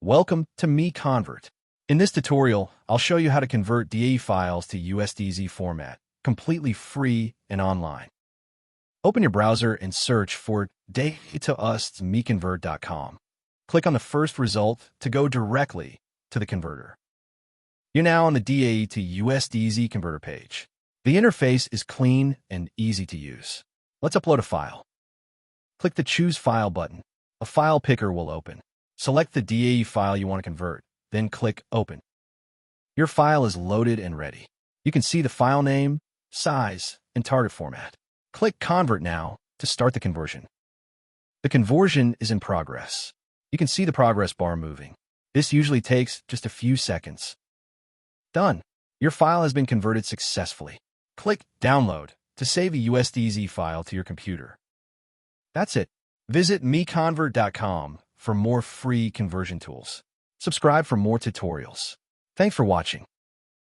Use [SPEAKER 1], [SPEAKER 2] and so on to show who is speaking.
[SPEAKER 1] Welcome to MiConvert. In this tutorial, I'll show you how to convert DAE files to USDZ format, completely free and online. Open your browser and search for DAE to MiConvert.com. Click on the first result to go directly to the converter. You're now on the DAE to USDZ converter page. The interface is clean and easy to use. Let's upload a file. Click the Choose File button. A file picker will open. Select the DAE file you want to convert, then click Open. Your file is loaded and ready. You can see the file name, size, and target format. Click Convert now to start the conversion. The conversion is in progress. You can see the progress bar moving. This usually takes just a few seconds. Done. Your file has been converted successfully. Click Download to save a USDZ file to your computer. That's it. Visit MiConvert.com for more free conversion tools. Subscribe for more tutorials. Thanks for watching.